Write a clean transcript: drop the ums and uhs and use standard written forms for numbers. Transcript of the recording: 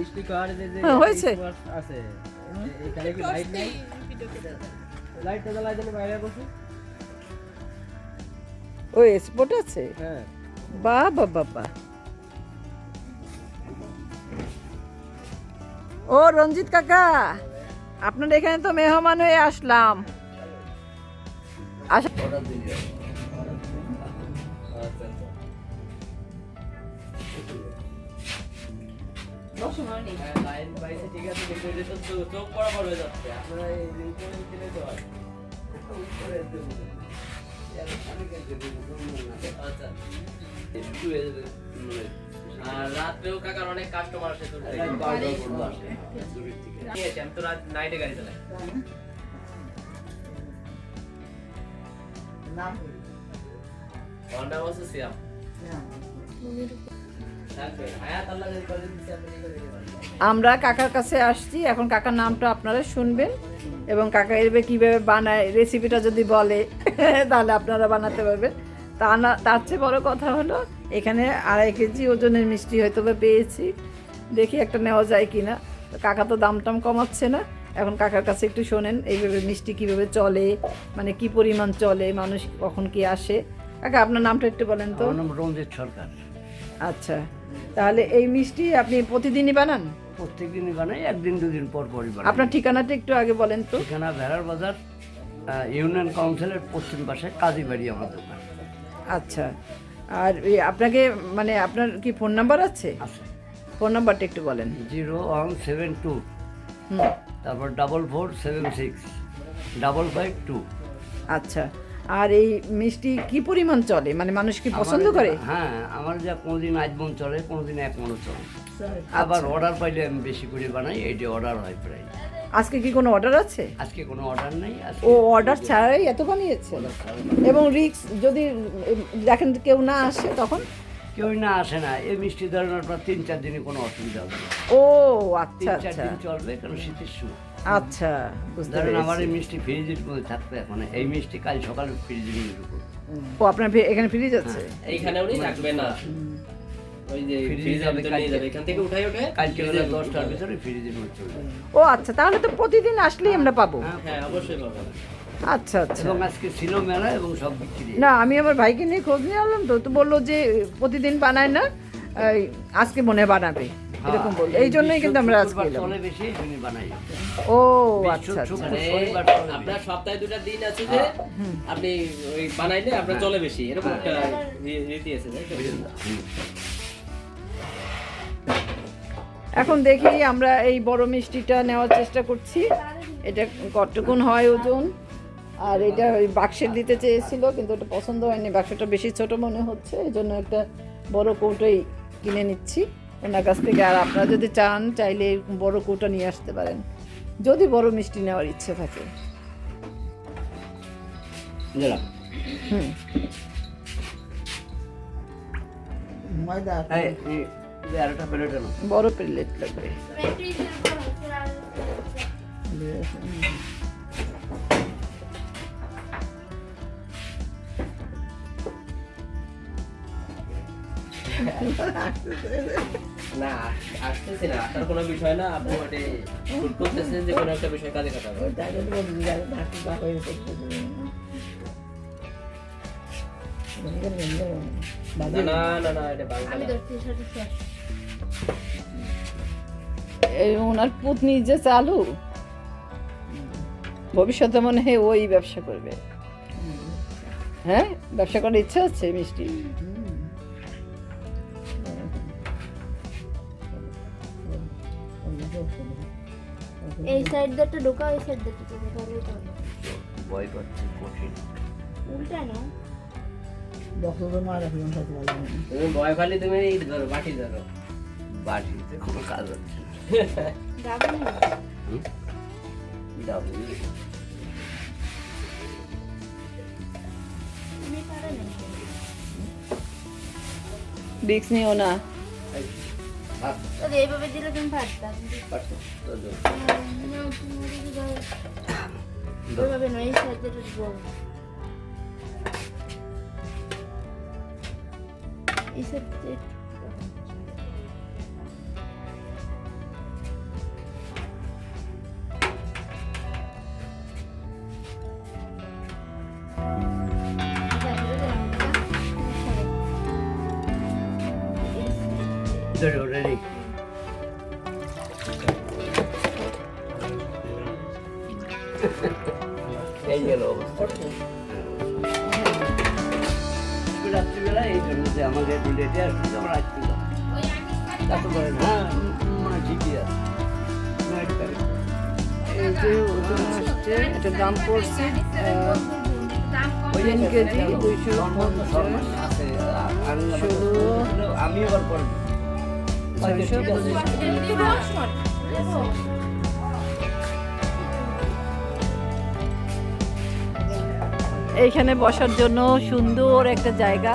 মিষ্টি খাওয়ার যে হয়েছে আছে এখানে কি লাইট নেই? লাইটটা জ্বালাই দেন বাইরে বসে। ওই স্পট আছে? হ্যাঁ। বাহ বাহ বাহ বাহ। ও রঞ্জিত কাকা, আপনার এখানে তো মেহমান হয়ে আসলাম। রাত্রেও কাকার অনেক কাস্টমার আসে, আমি তো রাত নাইটে গাড়ি চালাই। আমরা কাকার কাছে আসছি, এখন কাকার নামটা আপনারা শুনবেন এবং কাকা এভাবে কীভাবে বানায় রেসিপিটা যদি বলে তাহলে আপনারা বানাতে পারবেন। তার চেয়ে বড় কথা হলো এখানে 2.5 কেজি ওজনের মিষ্টি হয়তো বা পেয়েছি, দেখি একটা নেওয়া যায় কি না। কাকা তো দাম টাম কমাচ্ছে না, এখন কাকার কাছে একটু শোনেন এইভাবে মিষ্টি কীভাবে চলে, মানে কি পরিমাণ চলে, মানুষ কখন কি আসে। কাকা আপনার নামটা একটু বলেন তো। আমার নাম রঞ্জিত সরকার। আচ্ছা, তাহলে এই মিষ্টি আপনি প্রতিদিনই বানান? প্রত্যেকদিনই বানাই, একদিন দুদিন পর পরই বানাই। আপনার ঠিকানাটা একটু আগে বলেন তো। ঠিকানা ভেড়ার বাজার, ইউনিয়ন কাউন্সিলের পশ্চিম পাশে, কাজীবাড়ি আমার দোকান। আচ্ছা, আর আপনাকে মানে আপনার কি ফোন নাম্বার আছে? আছে। ফোন নাম্বারটা একটু বলেন। 0172 তারপর 4476 552। আচ্ছা, আর এই মিষ্টি কি পরিমাণ চলে, মানে মানুষ কি পছন্দ করে? হ্যাঁ, আমার যা কোনোদিন 8 মণ চলে, কোনোদিন 1 মণও চলে। আবার অর্ডার পাইলে আমি বেশি করে বানাই, এইটি অর্ডার হয় প্রায়। আজকে কি কোনো অর্ডার আছে? আজকে কোনো অর্ডার নেই। ও অর্ডার ছাড়াই এত বানিয়েছে? এবং রিস্ক যদি দেখেন কেউ না আসে তখন? কেউ না আসে না, এই মিষ্টি ধরানোর পর 3-4 দিনে কোনো অসুবিধা হবে না। ও আচ্ছা 3-4 আচ্ছা দিন চলবে, কারণ শীতের সময়। আচ্ছা, বুঝতে ধরেন আমার পেরেছি। এই মিষ্টি ফ্রিজের মধ্যে থাকবে, এখন এই মিষ্টি কাল সকালে ফ্রিজে নিয়ে ঢুকবো। ও আপনার এখানে ফ্রিজ আছে? এইখানে উনি রাখবে না, ওই যে ফ্রিজের ভিতরে নিয়ে যাবে, এখান থেকে উঠাই কালকে বেলা 10টার ভিতরে ফ্রিজের মধ্যে চলে যাবে। ও আচ্ছা, তাহলে তো প্রতিদিন আসলেই আমরা পাবো। হ্যাঁ অবশ্যই পাবেন। আচ্ছা আচ্ছা। এবং আজকে ছিল মেলা এবং সব বিক্রি। না, আমি আমার ভাইকে নিয়ে খোঁজ নিয়ে আনলাম, তো বললো যে প্রতিদিন বানায় না, আজকে মনে হয় বানাবে, এরকম বললো। এই জন্যই কিন্তু আমরা আজকে এলাম। চলে বেশি, এই জন্যই বানাই। ও আচ্ছা আচ্ছা। আপনার সপ্তাহে 2টা দিন আছে যে আপনি ওই বানাইলে আপনার চলে বেশি, এরকম একটা রীতি আছে। এখন দেখি আমরা এই বড় মিষ্টিটা নেওয়ার চেষ্টা করছি, এটা কতটুকুন হয় ওজন। আর এটা ওই বাক্সের দিতে চেয়েছিল, কিন্তু ওটা পছন্দ হয়নি, বাক্সটা বেশি ছোট মনে হচ্ছে, এই জন্য একটা বড় কৌটোই কিনে নিচ্ছি ওনার কাছ থেকে। আর আপনারা যদি চান, চাইলে এরকম বড় কৌটো নিয়ে আসতে পারেন যদি বড় মিষ্টি নেওয়ার ইচ্ছে থাকে। বড় প্লেট লাগবে। না আসতেছি না, আসার কোনো বিষয় না, আপনি ওটা শুট করতেছেন যে কোনো একটা বিষয় কাজে খাটাবে। না না না, এটা বাংলা। এই ওনার পুতনি যে চালু, ভবিষ্যতে মনে হয় ওই ব্যবসা করবে। হ্যাঁ, ব্যবসা করার ইচ্ছা আছে মিষ্টি। এই সাইড দিয়ে ঢোকা, ওই সাইড দিয়ে ঢোকা, ভয় করছে, কঠিন। উল্টা না তুমি ভয় পালি, তুমি এই ধরো বাটি ধরো। বাড়িতে কোনো কাজ হচ্ছে না। যাবে না। যাবো। আমি পারে না। রিস্ক নিও না। তো এইভাবে দিলে তুমি পারতা। ওইভাবে নয়, এই সাইড দিয়ে ঢুকবো। এই সাইড দিয়ে রেডি এই গেল অবস্থা রাত্রিবেলা এই জন্য যে আমাদের একটু লেটে আসছে আমরা আসতে যাবো তাতে করেন হ্যাঁ মানে ঠিকই আছে এই যে ওজন আসছে, এটা দাম পড়ছে 3 কেজি 250, আছে ষোলো, আমি এবার করবো 625। এইখানে বসার জন্য সুন্দর একটা জায়গা।